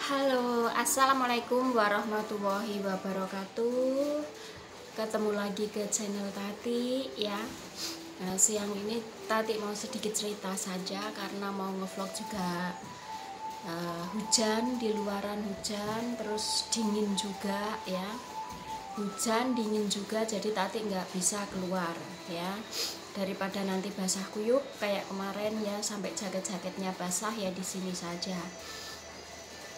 Halo, assalamualaikum warahmatullahi wabarakatuh. Ketemu lagi ke channel Tati ya. Siang ini Tati mau sedikit cerita saja karena mau ngevlog juga. Hujan di luaran, hujan terus dingin juga ya. Hujan dingin juga, jadi Tati nggak bisa keluar ya. Daripada nanti basah kuyup kayak kemarin ya, sampai jaket-jaketnya basah ya, di sini saja.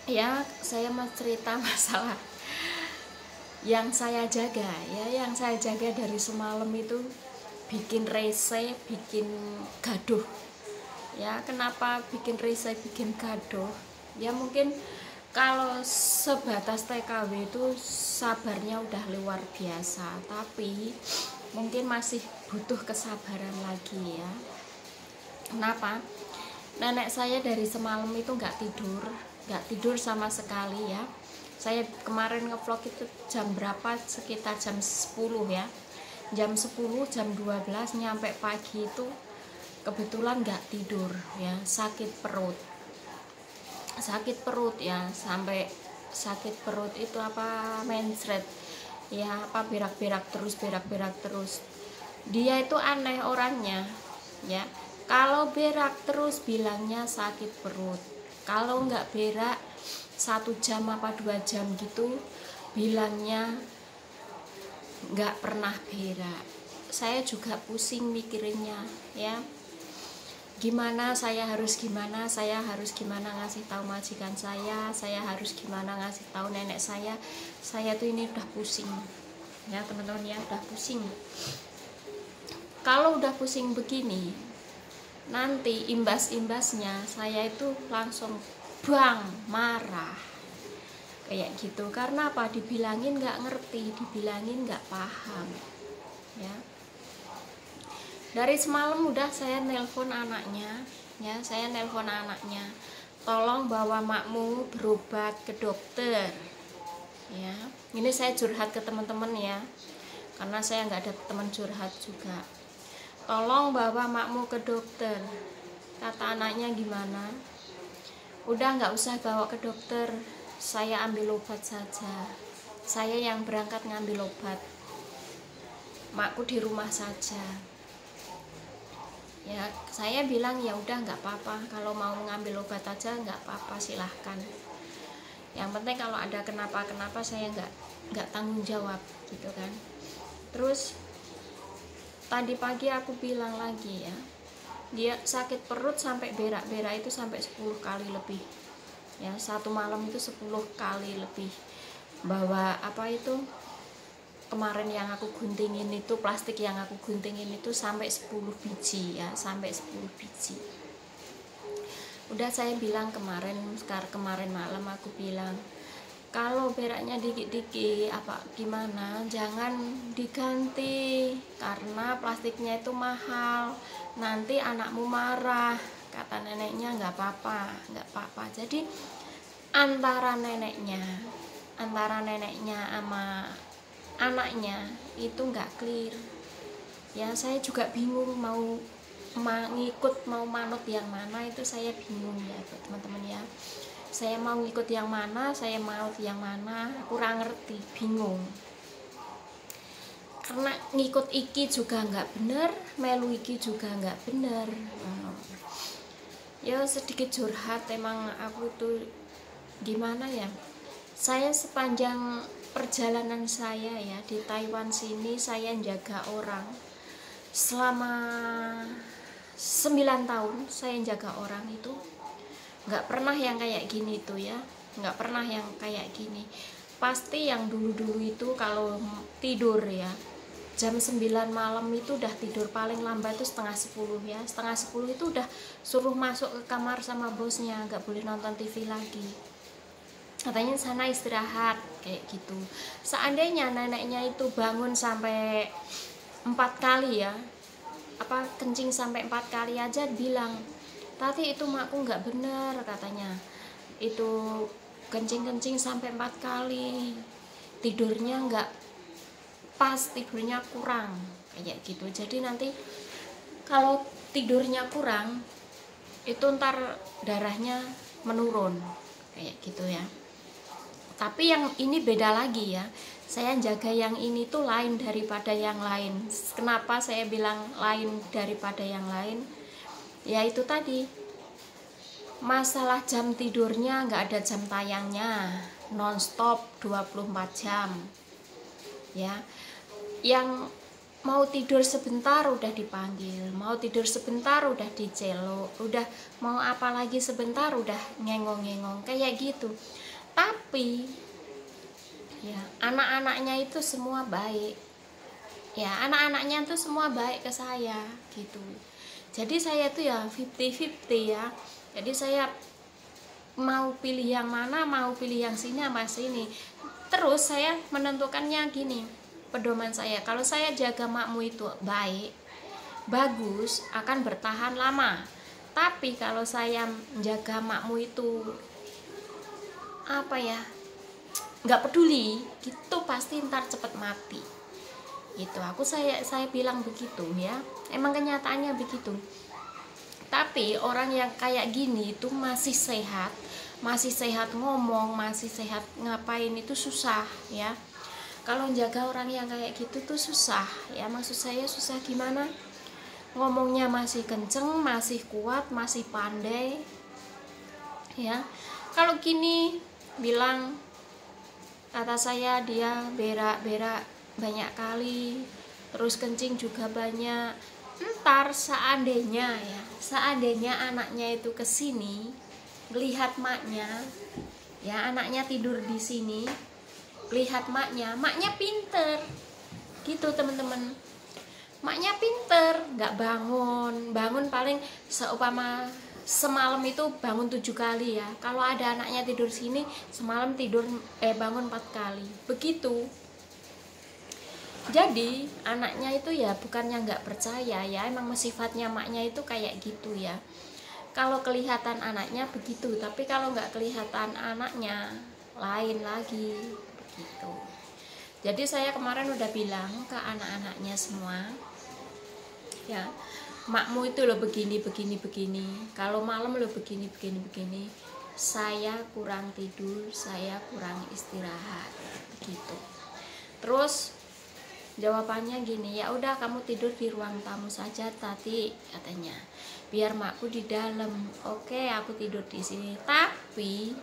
Ya, saya mau cerita masalah yang saya jaga ya, yang saya jaga dari semalam itu bikin rese, bikin gaduh. Ya, kenapa bikin rese, bikin gaduh? Ya mungkin kalau sebatas TKW itu sabarnya udah luar biasa, tapi mungkin masih butuh kesabaran lagi ya. Kenapa? Nenek saya dari semalam itu nggak tidur sama sekali ya. Saya kemarin ngevlog itu jam berapa, sekitar jam 10 ya, jam 10, jam 12 nyampe pagi itu kebetulan nggak tidur ya, sakit perut ya, sampai sakit perut itu apa, mencret ya, apa berak-berak terus. Dia itu aneh orangnya ya, kalau berak terus bilangnya sakit perut, kalau nggak berak 1 jam apa 2 jam gitu bilangnya nggak pernah berak. Saya juga pusing mikirinnya ya, saya harus gimana ngasih tahu majikan saya harus gimana ngasih tahu nenek saya tuh ini udah pusing ya teman-teman ya, udah pusing. Kalau udah pusing begini, nanti imbas-imbasnya saya itu langsung marah kayak gitu. Karena apa? Dibilangin nggak ngerti, dibilangin nggak paham ya. Dari semalam udah saya nelpon anaknya ya, tolong bawa makmu berobat ke dokter ya. Ini saya curhat ke teman-teman ya, karena saya nggak ada teman curhat juga. Tolong bawa makmu ke dokter. Kata anaknya gimana? Udah nggak usah bawa ke dokter, saya ambil obat saja, saya yang berangkat ngambil obat, makku di rumah saja ya. Saya bilang ya udah nggak apa-apa, kalau mau ngambil obat aja nggak apa-apa, silahkan. Yang penting kalau ada kenapa-kenapa saya nggak tanggung jawab gitu kan. Terus tadi pagi aku bilang lagi ya, dia sakit perut sampai berak-berak itu sampai 10 kali lebih ya, 1 malam itu 10 kali lebih. Bawa apa itu kemarin yang aku guntingin itu, plastik yang aku guntingin itu sampai 10 biji ya, sampai 10 biji. Udah saya bilang kemarin malam aku bilang, kalau beraknya dikit-dikit apa gimana, jangan diganti karena plastiknya itu mahal, nanti anakmu marah. Kata neneknya nggak apa-apa. Jadi antara neneknya sama anaknya itu nggak clear ya. Saya juga bingung mau manut yang mana, itu saya bingung ya teman-teman ya. Saya mau ngikut yang mana, saya mau yang mana, kurang ngerti, bingung. Karena ngikut iki juga nggak bener, melu iki juga nggak bener. Ya sedikit curhat, emang aku tuh gimana ya. Saya sepanjang perjalanan saya ya di Taiwan sini, saya jaga orang selama 9 tahun. Saya jaga orang itu nggak pernah yang kayak gini tuh ya, nggak pernah yang kayak gini. Pasti yang dulu-dulu itu kalau tidur ya jam 9 malam itu udah tidur, paling lambat itu setengah 10 ya, setengah 10 itu udah suruh masuk ke kamar sama bosnya, nggak boleh nonton TV lagi, katanya sana istirahat kayak gitu. Seandainya neneknya itu bangun sampai 4 kali ya, apa kencing sampai 4 kali aja, bilang, Tati itu makku nggak bener, katanya itu kencing sampai 4 kali, tidurnya nggak pas, tidurnya kurang kayak gitu. Jadi nanti kalau tidurnya kurang itu ntar darahnya menurun kayak gitu ya. Tapi yang ini beda lagi ya, saya jaga yang ini tuh lain daripada yang lain. Kenapa saya bilang lain daripada yang lain? Ya itu tadi, masalah jam tidurnya nggak ada jam tayangnya, nonstop 24 jam ya. Yang mau tidur sebentar udah dipanggil, mau tidur sebentar udah diceluk, udah mau apa lagi sebentar udah ngengong-ngengong kayak gitu. Tapi ya anak-anaknya itu semua baik ya, anak-anaknya itu semua baik ke saya gitu. Jadi saya tuh ya 50-50 ya. Jadi saya mau pilih yang mana, mau pilih yang sini sama sini. Terus saya menentukannya gini, pedoman saya, kalau saya jaga makmu itu baik, bagus, akan bertahan lama. Tapi kalau saya menjaga makmu itu apa ya, nggak peduli gitu, pasti ntar cepet mati gitu. Saya bilang begitu ya, emang kenyataannya begitu. Tapi orang yang kayak gini itu masih sehat ngomong, masih sehat ngapain itu susah ya. Kalau jaga orang yang kayak gitu tuh susah ya, maksud saya susah gimana, ngomongnya masih kenceng, masih kuat, masih pandai ya. Kalau gini bilang, kata saya dia berak banyak kali, terus kencing juga banyak. Ntar seandainya anaknya itu kesini melihat maknya ya, anaknya tidur di sini, lihat maknya pinter gitu teman-teman. Maknya pinter, nggak bangun paling seumpama semalam itu bangun 7 kali ya. Kalau ada anaknya tidur sini semalam bangun 4 kali begitu. Jadi anaknya itu ya bukannya nggak percaya ya, emang sifatnya maknya itu kayak gitu ya. Kalau kelihatan anaknya begitu, tapi kalau nggak kelihatan anaknya lain lagi begitu. Jadi saya kemarin udah bilang ke anak-anaknya semua ya, makmu itu loh begini. Kalau malam loh begini. Saya kurang tidur, saya kurang istirahat begitu. Terus jawabannya gini, ya udah kamu tidur di ruang tamu saja tadi katanya, biar makku di dalam. Oke, aku tidur di sini, tapi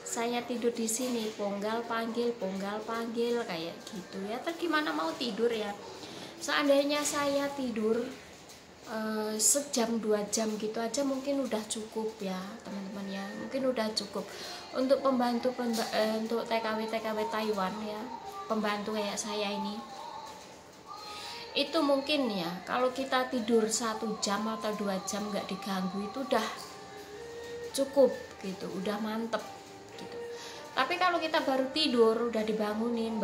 saya tidur di sini ponggal panggil kayak gitu ya. Terus gimana mau tidur ya? Seandainya saya tidur sejam 2 jam gitu aja mungkin udah cukup ya teman-teman ya, mungkin udah cukup untuk untuk TKW Taiwan ya, pembantu kayak saya ini. Itu mungkin ya, kalau kita tidur 1 jam atau 2 jam nggak diganggu itu udah cukup gitu, udah mantep gitu. Tapi kalau kita baru tidur udah dibangunin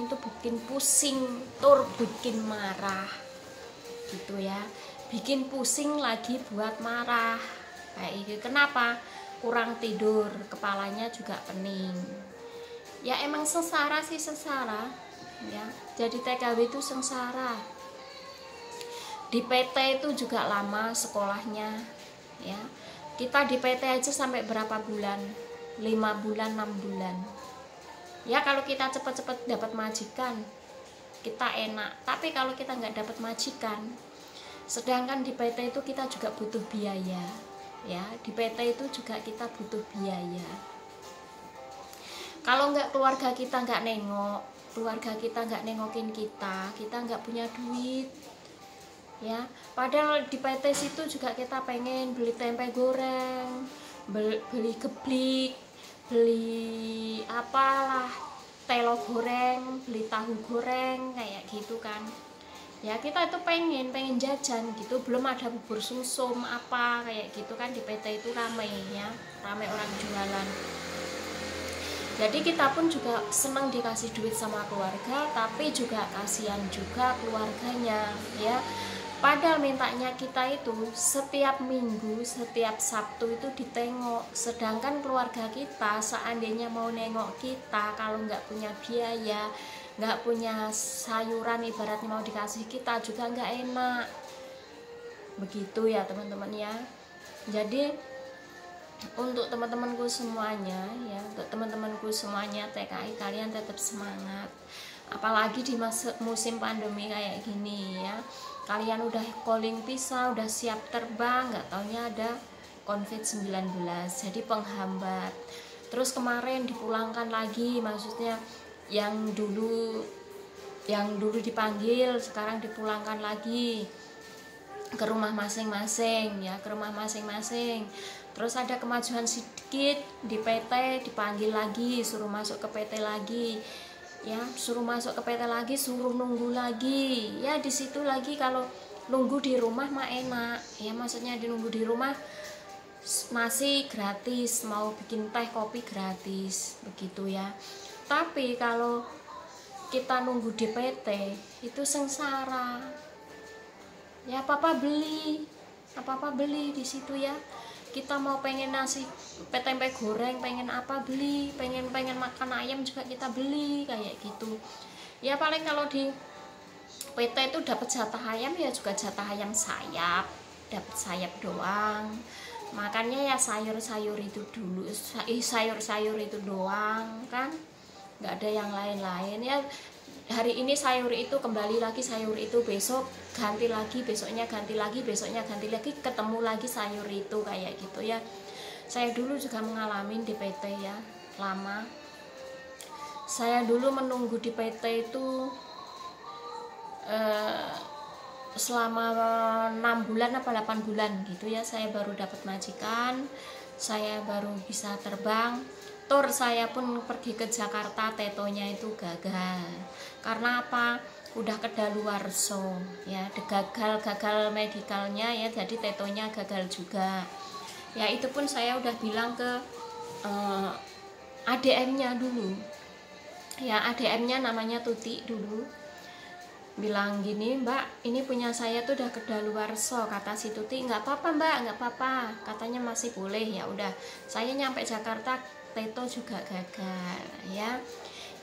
itu bikin pusing, bikin marah gitu ya, bikin pusing lagi buat marah kayak gitu. Kenapa? Kurang tidur, kepalanya juga pening ya. Emang sengsara ya, jadi TKW itu sengsara. Di PT itu juga lama sekolahnya ya. Kita di PT aja sampai berapa bulan, 5 bulan 6 bulan ya. Kalau kita cepet-cepet dapat majikan kita enak, tapi kalau kita nggak dapat majikan, sedangkan di PT itu kita juga butuh biaya ya, di PT itu juga kita butuh biaya. Kalau nggak keluarga kita nggak nengokin kita nggak punya duit ya. Padahal di PT situ juga kita pengen beli tempe goreng, beli geblik, beli apalah, telo goreng, beli tahu goreng kayak gitu kan ya. Kita itu pengen jajan gitu, belum ada bubur sumsum apa kayak gitu kan. Di PT itu ramai ya, ramai orang jualan. Jadi kita pun juga senang dikasih duit sama keluarga, tapi juga kasihan juga keluarganya ya. Padahal mintanya kita itu setiap minggu, setiap Sabtu itu ditengok. Sedangkan keluarga kita seandainya mau nengok kita, kalau nggak punya biaya, nggak punya sayuran ibaratnya mau dikasih kita juga nggak enak. Begitu ya teman-teman ya. Jadi untuk teman-temanku semuanya ya, untuk teman-temanku semuanya TKI, kalian tetap semangat, apalagi di musim pandemi kayak gini ya. Kalian udah calling pisah, udah siap terbang, nggak taunya ada COVID-19 jadi penghambat. Terus kemarin dipulangkan lagi, maksudnya yang dulu dipanggil sekarang dipulangkan lagi ke rumah masing-masing ya, ke rumah masing-masing. Terus ada kemajuan sedikit di PT, dipanggil lagi, suruh masuk ke PT lagi ya, suruh masuk ke PT lagi, suruh nunggu lagi ya. Di situ lagi kalau nunggu di rumah mah enak ya, maksudnya nunggu di rumah nasi gratis, mau bikin teh kopi gratis begitu ya. Tapi kalau kita nunggu di PT itu sengsara ya, apa-apa beli di situ ya. Kita mau pengen nasi tempe goreng, pengen apa beli, pengen makan ayam juga kita beli kayak gitu ya. Paling kalau di PT itu dapat jatah ayam ya juga jatah ayam sayap, dapat sayap doang. Makannya ya sayur-sayur itu dulu, sayur-sayur itu doang kan, nggak ada yang lain-lain ya. Hari ini sayur itu, kembali lagi sayur itu, besok ganti lagi, besoknya ganti lagi, besoknya ganti lagi, ketemu lagi sayur itu kayak gitu ya. Saya dulu juga mengalami di PT ya, lama. Saya dulu menunggu di PT itu selama 6 bulan apa 8 bulan gitu ya. Saya baru dapat majikan, saya baru bisa terbang. Tur saya pun pergi ke Jakarta, tetonya itu gagal. Karena apa? Udah kedaluarsa ya, gagal medikalnya ya, jadi tetonya gagal juga. Ya itu pun saya udah bilang ke ADM-nya dulu. Ya ADM-nya namanya Tuti dulu. Bilang gini, Mbak, ini punya saya tuh udah kedaluarsa. Kata si Tuti, nggak apa-apa Mbak, nggak apa-apa. Katanya masih boleh. Ya udah, saya nyampe Jakarta, teto juga gagal ya.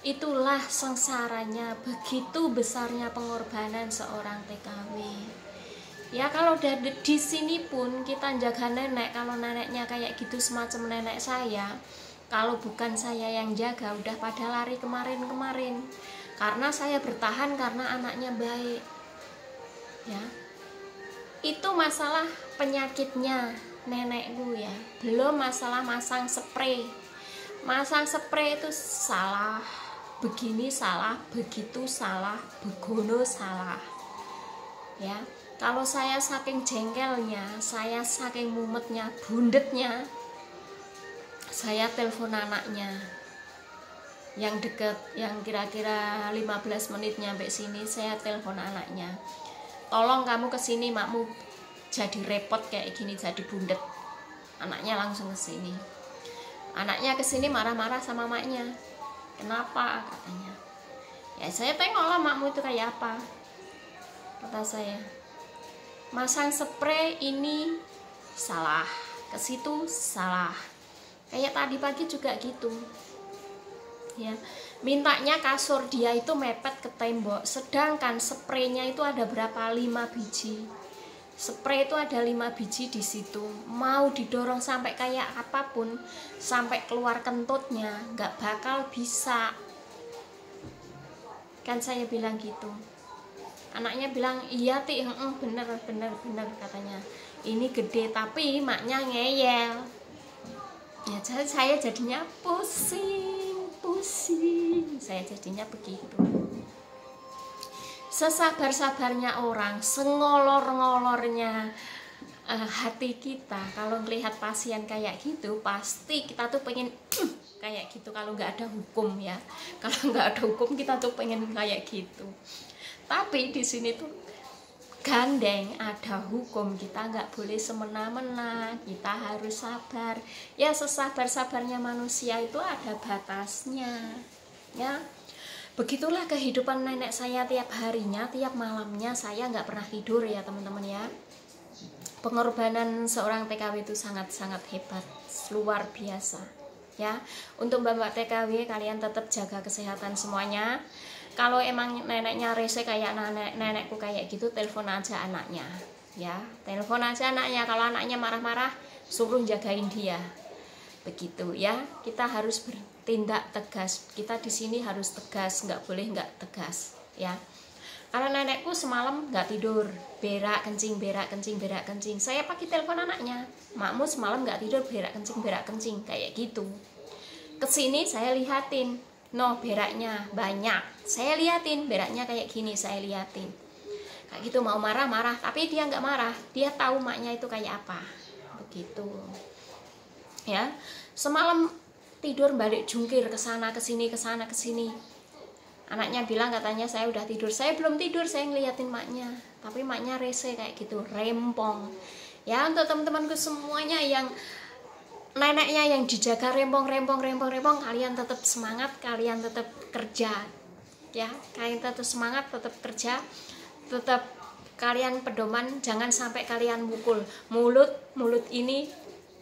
Itulah sengsaranya, begitu besarnya pengorbanan seorang TKW ya. Kalau di sini pun kita jaga nenek, kalau neneknya kayak gitu semacam nenek saya, kalau bukan saya yang jaga udah pada lari kemarin. Karena saya bertahan karena anaknya baik ya. Itu masalah penyakitnya nenekku ya, belum masalah masang spray. Masang spray itu salah, begini salah, begitu salah, begono salah ya. Kalau saya saking jengkelnya, saya saking mumetnya, bundetnya, saya telepon anaknya yang deket, yang kira-kira 15 menit nyampe sini. Saya telepon anaknya, tolong kamu kesini, makmu jadi repot kayak gini, jadi bundet. Anaknya langsung kesini. Anaknya kesini marah-marah sama maknya. Kenapa? Katanya. Ya saya tengoklah makmu itu kayak apa. Kata saya, masang spray ini salah, ke situ salah. Kayak tadi pagi juga gitu. Ya, mintanya kasur dia itu mepet ke tembok, sedangkan spraynya itu ada berapa? 5 biji. Spray itu ada 5 biji di situ. Mau didorong sampai kayak apapun, sampai keluar kentutnya, nggak bakal bisa. Kan saya bilang gitu. Anaknya bilang, iya Ti, bener katanya. Ini gede tapi maknya ngeyel. Ya saya jadinya pusing. Saya jadinya begitu. Sesabar-sabarnya orang, sengolor-ngolornya hati kita, kalau melihat pasien kayak gitu, pasti kita tuh pengen kayak gitu. Kalau nggak ada hukum ya, kalau nggak ada hukum kita tuh pengen kayak gitu. Tapi di sini tuh gandeng, ada hukum, kita nggak boleh semena-mena, kita harus sabar ya. Sesabar-sabarnya manusia itu ada batasnya ya. Begitulah kehidupan nenek saya tiap harinya, tiap malamnya saya nggak pernah tidur ya teman-teman ya. Pengorbanan seorang TKW itu sangat-sangat hebat, luar biasa ya. Untuk Mbak TKW, kalian tetap jaga kesehatan semuanya. Kalau emang neneknya rese kayak nenekku kayak gitu, telepon aja anaknya ya. Telepon aja anaknya. Kalau anaknya marah-marah, suruh jagain dia begitu ya. Kita harus bertindak tegas, kita di sini harus tegas, nggak boleh nggak tegas ya. Karena nenekku semalam nggak tidur, berak kencing, berak kencing, berak kencing. Saya pagi telepon anaknya, makmu semalam nggak tidur, berak kencing, kayak gitu. Kesini saya lihatin, no beraknya banyak, saya liatin beraknya kayak gini, saya liatin kayak gitu. Mau marah-marah, tapi dia nggak marah, dia tahu maknya itu kayak apa, begitu ya. Semalam tidur balik jungkir ke sana ke sini, ke sana ke sini. Anaknya bilang katanya saya udah tidur, saya belum tidur, saya ngeliatin maknya, tapi maknya rese kayak gitu, rempong ya. Untuk teman-temanku semuanya yang neneknya yang dijaga rempong, kalian tetap semangat, kalian tetap kerja ya, kalian tetap semangat, tetap kerja, tetap kalian pedoman, jangan sampai kalian mukul. Mulut ini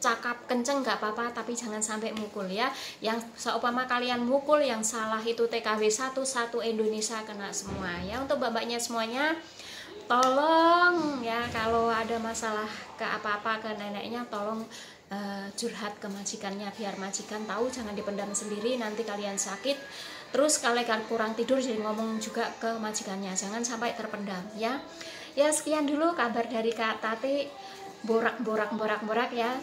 cakap kenceng nggak apa-apa, tapi jangan sampai mukul ya. Yang seumpama kalian mukul, yang salah itu TKW 1 Indonesia kena semua ya. Untuk babaknya semuanya, tolong ya, kalau ada masalah ke apa-apa ke neneknya, tolong curhat ke majikannya, biar majikan tahu, jangan dipendam sendiri, nanti kalian sakit. Terus kalian kurang tidur, jadi ngomong juga ke majikannya, jangan sampai terpendam ya. Ya sekian dulu kabar dari Kak Tati, borak ya.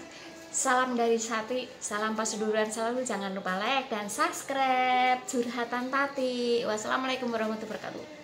Salam dari Sati, salam pasuduran selalu, jangan lupa like dan subscribe Curhatan Tati. Wassalamualaikum warahmatullahi wabarakatuh.